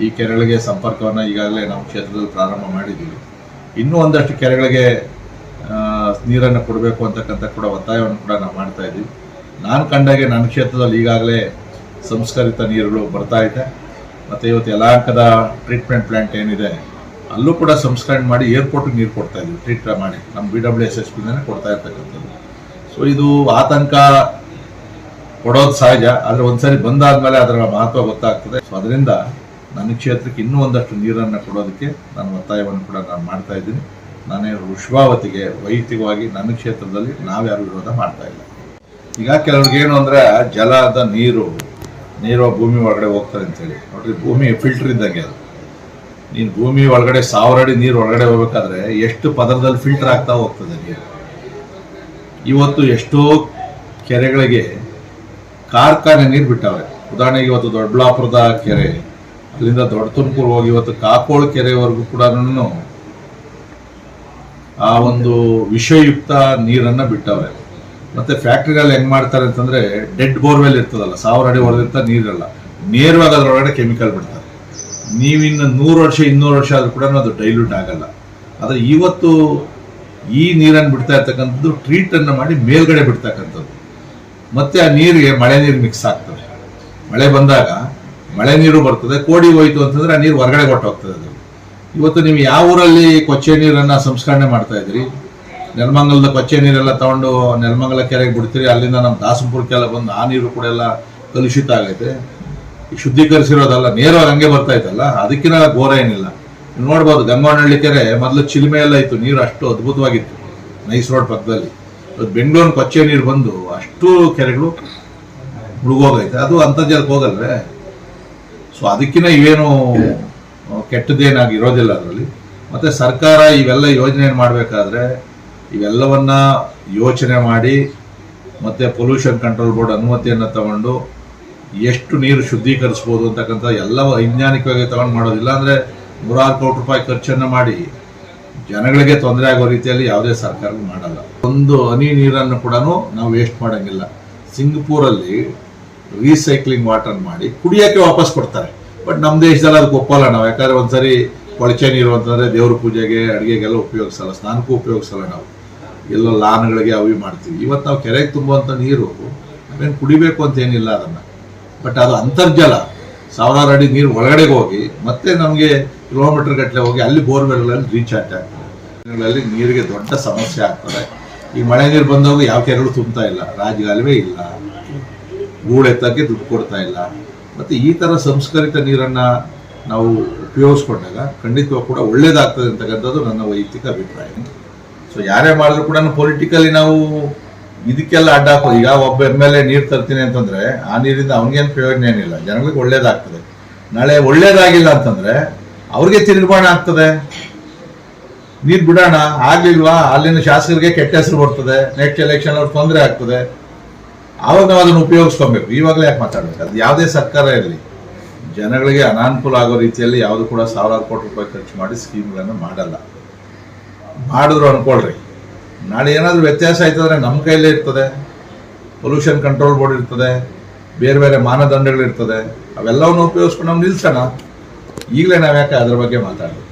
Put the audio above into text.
ಈ ಕೆರೆಗಳಿಗೆ ಸಂಪರ್ಕವನ್ನು ಈಗಾಗಲೇ ನಾವು ಕ್ಷೇತ್ರದಲ್ಲಿ ಪ್ರಾರಂಭ ಮಾಡಿದ್ದೀವಿ. ಇನ್ನೂ ಒಂದಷ್ಟು ಕೆರೆಗಳಿಗೆ ನೀರನ್ನು ಕೊಡಬೇಕು ಅಂತಕ್ಕಂಥ ಕೂಡ ಒತ್ತಾಯವನ್ನು ಕೂಡ ನಾವು ಮಾಡ್ತಾ ಇದ್ದೀವಿ. ನಾನು ಕಂಡಾಗೆ ನನ್ನ ಕ್ಷೇತ್ರದಲ್ಲಿ ಈಗಾಗಲೇ ಸಂಸ್ಕರಿತ ನೀರುಗಳು ಬರ್ತಾ ಇದೆ. ಮತ್ತು ಇವತ್ತು ಯಲಹಂಕದ ಟ್ರೀಟ್ಮೆಂಟ್ ಪ್ಲ್ಯಾಂಟ್ ಏನಿದೆ ಅಲ್ಲೂ ಕೂಡ ಸಂಸ್ಕರಣೆ ಮಾಡಿ ಏರ್ಪೋರ್ಟಿಗೆ ನೀರು ಕೊಡ್ತಾ ಇದ್ದೀವಿ. ಟ್ರೀಟ್ ಮಾಡಿ ನಮ್ಮ BWSSBಯಿಂದನೇ ಕೊಡ್ತಾ ಇರ್ತಕ್ಕಂಥದ್ದು. ಸೊ ಇದು ಆತಂಕ ಕೊಡೋದು ಸಹಜ, ಆದರೆ ಒಂದ್ಸರಿ ಬಂದಾದ್ಮೇಲೆ ಅದರ ಮಹತ್ವ ಗೊತ್ತಾಗ್ತದೆ. ಸೊ ಅದರಿಂದ ನನ್ನ ಕ್ಷೇತ್ರಕ್ಕೆ ಇನ್ನೂ ಒಂದಷ್ಟು ನೀರನ್ನು ಕೊಡೋದಕ್ಕೆ ನಾನು ಒತ್ತಾಯವನ್ನು ಕೂಡ ನಾನು ಮಾಡ್ತಾ ಇದ್ದೀನಿ. ನಾನೇ ವೃಷಭಾವತಿಗೆ ವೈಯಕ್ತಿಕವಾಗಿ ನನ್ನ ಕ್ಷೇತ್ರದಲ್ಲಿ ನಾವ್ಯಾರು ವಿರೋಧ ಮಾಡ್ತಾ ಇಲ್ಲ. ಈಗ ಕೆಲವ್ರಿಗೆ ಏನು ಅಂದರೆ ಜಲದ ನೀರು ಭೂಮಿ ಒಳಗಡೆ ಹೋಗ್ತದೆ ಅಂತೇಳಿ. ನೋಡ್ರಿ, ಭೂಮಿ ಫಿಲ್ಟರ್ ಇದ್ದಂಗೆ ಅದು. ನೀನು ಭೂಮಿ ಒಳಗಡೆ 1000 ಅಡಿ ನೀರು ಒಳಗಡೆ ಹೋಗ್ಬೇಕಾದ್ರೆ ಎಷ್ಟು ಪದರದಲ್ಲಿ ಫಿಲ್ಟರ್ ಆಗ್ತಾ ಹೋಗ್ತದೆ ನೀರು. ಇವತ್ತು ಎಷ್ಟೋ ಕೆರೆಗಳಿಗೆ ಕಾರ್ಖಾನೆ ನೀರು ಬಿಟ್ಟವ್ರೆ. ಉದಾಹರಣೆಗೆ ಇವತ್ತು ದೊಡ್ಡಬಳ್ಳಾಪುರದ ಕೆರೆ, ಅಲ್ಲಿಂದ ದೊಡ್ಡ ತುಮಕೂರು ಹೋಗಿ ಇವತ್ತು ಕಾಕೋಳ ಕೆರೆವರೆಗೂ ಕೂಡ ಆ ಒಂದು ವಿಷಯುಕ್ತ ನೀರನ್ನು ಬಿಟ್ಟವ್ರೆ. ಮತ್ತೆ ಫ್ಯಾಕ್ಟ್ರಿಗಳಲ್ಲಿ ಹೆಂಗ್ ಮಾಡ್ತಾರೆ ಅಂತಂದ್ರೆ ಡೆಡ್ ಬೋರ್ವೆಲ್ ಇರ್ತದಲ್ಲ, 1000 ಅಡಿ ಹೊರದಿರ್ತ ನೀರಲ್ಲ, ನೇರವಾಗಿ ಅದರೊಳಗಡೆ ಕೆಮಿಕಲ್ ಬಿಡ್ತಾರೆ. ನೀವಿನ್ನು 100 ವರ್ಷ 200 ವರ್ಷ ಆದ್ರೂ ಕೂಡ ಅದು ಡೈಲ್ಯೂಟ್ ಆಗಲ್ಲ. ಆದರೆ ಇವತ್ತು ಈ ನೀರನ್ನು ಬಿಡ್ತಾ ಇರ್ತಕ್ಕಂಥದ್ದು ಟ್ರೀಟ್ ಅನ್ನು ಮಾಡಿ ಮೇಲ್ಗಡೆ ಬಿಡ್ತಕ್ಕಂಥದ್ದು. ಮತ್ತೆ ಆ ನೀರಿಗೆ ಮಳೆ ನೀರು ಮಿಕ್ಸ್ ಆಗ್ತದೆ. ಮಳೆ ಬಂದಾಗ ಮಳೆ ನೀರು ಬರ್ತದೆ, ಕೋಡಿ ಹೋಯ್ತು ಅಂತಂದ್ರೆ ಆ ನೀರು ಹೊರಗಡೆ ಕೊಟ್ಟೋಗ್ತದೆ. ಅದು ಇವತ್ತು ನೀವು ಯಾವ ಊರಲ್ಲಿ ಕೊಚ್ಚೆ ನೀರನ್ನು ಸಂಸ್ಕರಣೆ ಮಾಡ್ತಾ ಇದ್ರಿ, ನೆಲಮಂಗಲದ ಕೊಚ್ಚೆ ನೀರೆಲ್ಲ ತಗೊಂಡು ನೆಲಮಂಗಲ ಕೆರೆಗೆ ಬಿಡ್ತೀರಿ, ಅಲ್ಲಿಂದ ನಮ್ಮ ದಾಸನಪುರಕ್ಕೆಲ್ಲ ಬಂದು ಆ ನೀರು ಕೂಡ ಎಲ್ಲ ಕಲುಷಿತ ಆಗೈತೆ. ಶುದ್ಧೀಕರಿಸಿರೋದಲ್ಲ, ನೇರವಾಗಿ ಹಂಗೆ ಬರ್ತಾ ಇತ್ತಲ್ಲ, ಅದಕ್ಕಿಂತ ಘೋರ ಏನಿಲ್ಲ. ನೀವು ನೋಡ್ಬೋದು, ಗಂಗವನಹಳ್ಳಿ ಕೆರೆ ಮೊದಲು ಚಿಲ್ಮೆ ಎಲ್ಲ ಇತ್ತು, ನೀರು ಅಷ್ಟು ಅದ್ಭುತವಾಗಿತ್ತು ನೈಸ್ ರೋಡ್ ಪಕ್ಕದಲ್ಲಿ. ಇವತ್ತು ಬೆಂಗಳೂರು ಕೊಚ್ಚೆ ನೀರು ಬಂದು ಅಷ್ಟು ಕೆರೆಗಳು ಮುಳುಗೋಗೈತೆ. ಅದು ಅಂತರ್ಜಲಕ್ಕೆ ಹೋಗಲ್ವೇ? ಸೊ ಅದಕ್ಕಿಂತ ಇವೇನು ಕೆಟ್ಟದ್ದೇನಾಗಿ ಇರೋದಿಲ್ಲ ಅದರಲ್ಲಿ. ಮತ್ತು ಸರ್ಕಾರ ಇವೆಲ್ಲ ಯೋಜನೆ ಮಾಡಬೇಕಾದ್ರೆ ಇವೆಲ್ಲವನ್ನ ಯೋಚನೆ ಮಾಡಿ ಮತ್ತು ಪೊಲ್ಯೂಷನ್ ಕಂಟ್ರೋಲ್ ಬೋರ್ಡ್ ಅನುಮತಿಯನ್ನು ತಗೊಂಡು ಎಷ್ಟು ನೀರು ಶುದ್ಧೀಕರಿಸ್ಬೋದು ಅಂತಕ್ಕಂಥ ಎಲ್ಲ ವೈಜ್ಞಾನಿಕವಾಗಿ ತಗೊಂಡು ಮಾಡೋದಿಲ್ಲ. ಅಂದರೆ 100 ಕೋಟಿ ರೂಪಾಯಿ ಖರ್ಚನ್ನು ಮಾಡಿ ಜನಗಳಿಗೆ ತೊಂದರೆ ಆಗೋ ರೀತಿಯಲ್ಲಿ ಯಾವುದೇ ಸರ್ಕಾರ ಮಾಡಲ್ಲ. ಒಂದು ಹನಿ ನೀರನ್ನು ಕೂಡ ನಾವು ವೇಸ್ಟ್ ಮಾಡೋಂಗಿಲ್ಲ. ಸಿಂಗಪೂರಲ್ಲಿ ರೀಸೈಕ್ಲಿಂಗ್ ವಾಟರ್ ಮಾಡಿ ಕುಡಿಯೋಕ್ಕೆ ವಾಪಸ್ ಕೊಡ್ತಾರೆ. ಬಟ್ ನಮ್ಮ ದೇಶದಲ್ಲಿ ಅದಕ್ಕೆ ಒಪ್ಪಲ್ಲ ನಾವು. ಯಾಕಂದರೆ ಒಂದ್ಸರಿ ಕೊಳಚೆ ನೀರು ಅಂತಂದರೆ ದೇವ್ರ ಪೂಜೆಗೆ ಅಡುಗೆಗೆಲ್ಲ ಉಪಯೋಗಿಸಲ್ಲ, ಸ್ನಾನಕ್ಕೂ ಉಪಯೋಗಿಸಲ್ಲ. ನಾವು ಎಲ್ಲೋ ಲಾನ್ಗಳಿಗೆ ಅವಿ ಮಾಡ್ತೀವಿ. ಇವತ್ತು ನಾವು ಕೆರೆಗೆ ತುಂಬುವಂಥ ನೀರು ನಾವೇನು ಕುಡಿಬೇಕು ಅಂತ ಏನಿಲ್ಲ ಅದನ್ನು. ಬಟ್ ಅದು ಅಂತರ್ಜಲ 1000 ಅಡಿ ನೀರು ಒಳಗಡೆಗೆ ಹೋಗಿ ಮತ್ತೆ ನಮಗೆ ಕಿಲೋಮೀಟರ್ ಗಟ್ಟಲೆ ಹೋಗಿ ಅಲ್ಲಿ ಬೋರ್ವೆಲ್ಗಳಲ್ಲಿ ರೀಚಾರ್ಜ್ ಆಗ್ತದೆ. ನೀರಿಗೆ ದೊಡ್ಡ ಸಮಸ್ಯೆ ಆಗ್ತದೆ. ಈ ಮಳೆ ನೀರು ಬಂದಾಗ ಯಾವ ಕೆರೆಗಳು ತುಂಬ್ತಾ ಇಲ್ಲ, ರಾಜಗಾಲುವೆ ಇಲ್ಲ, ಗೂಳೆತ್ತಕ್ಕೆ ದುಡ್ಡು ಕೊಡ್ತಾ ಇಲ್ಲ. ಮತ್ತು ಈ ಥರ ಸಂಸ್ಕರಿತ ನೀರನ್ನು ನಾವು ಉಪಯೋಗಿಸ್ಕೊಂಡಾಗ ಖಂಡಿತವಾಗಿ ಕೂಡ ಒಳ್ಳೇದಾಗ್ತದೆ ಅಂತಕ್ಕಂಥದ್ದು ನನ್ನ ವೈಯಕ್ತಿಕ ಅಭಿಪ್ರಾಯ. ಸೊ ಯಾರೇ ಮಾಡಿದ್ರು ಕೂಡ ಪೊಲಿಟಿಕಲಿ ನಾವು ಇದಕ್ಕೆಲ್ಲ ಅಡ್ಡ ಹಾಕೋ. ಈಗ ಒಬ್ಬ MLA ನೀರು ತರ್ತೀನಿ ಅಂತಂದ್ರೆ ಆ ನೀರಿಂದ ಅವನಿಗೇನು ಪ್ರಯೋಜನ ಏನಿಲ್ಲ, ಜನಗಳಿಗೆ ಒಳ್ಳೇದಾಗ್ತದೆ. ನಾಳೆ ಒಳ್ಳೇದಾಗಿಲ್ಲ ಅಂತಂದ್ರೆ ಅವ್ರಿಗೆ ತಿರುಗಾಣ ಆಗ್ತದೆ. ನೀರು ಬಿಡೋಣ ಆಗ್ಲಿಲ್ವಾ, ಅಲ್ಲಿನ ಶಾಸಕರಿಗೆ ಕೆಟ್ಟ ಹೆಸರು ಬರ್ತದೆ, ನೆಕ್ಸ್ಟ್ ಎಲೆಕ್ಷನ್ ಅವ್ರಿಗೆ ತೊಂದರೆ ಆಗ್ತದೆ. ಆವಾಗ ನಾವು ಅದನ್ನು ಉಪಯೋಗಿಸ್ಕೊಬೇಕು. ಇವಾಗಲೇ ಯಾಕೆ ಮಾತಾಡಬೇಕು? ಅದು ಯಾವುದೇ ಸರ್ಕಾರ ಇರಲಿ, ಜನಗಳಿಗೆ ಅನಾನುಕೂಲ ಆಗೋ ರೀತಿಯಲ್ಲಿ ಯಾವುದು ಕೂಡ 1000 ಕೋಟಿ ರೂಪಾಯಿ ಖರ್ಚು ಮಾಡಿ ಸ್ಕೀಮ್ಗಳನ್ನು ಮಾಡಲ್ಲ. ಮಾಡಿದ್ರು ಅನ್ಕೊಳ್ರಿ, ನಾಳೆ ಏನಾದರೂ ವ್ಯತ್ಯಾಸ ಆಯ್ತಂದ್ರೆ ನಮ್ಮ ಕೈಲೇ ಇರ್ತದೆ. ಪೊಲ್ಯೂಷನ್ ಕಂಟ್ರೋಲ್ ಬೋರ್ಡ್ ಇರ್ತದೆ, ಬೇರೆ ಬೇರೆ ಮಾನದಂಡಗಳಿರ್ತದೆ. ಅವೆಲ್ಲವನ್ನು ಉಪಯೋಗಿಸ್ಕೊಂಡು ನಾವು ನಿಲ್ಸೋಣ. ಈಗಲೇ ನಾವು ಯಾಕೆ ಅದ್ರ ಬಗ್ಗೆ ಮಾತಾಡೋದು?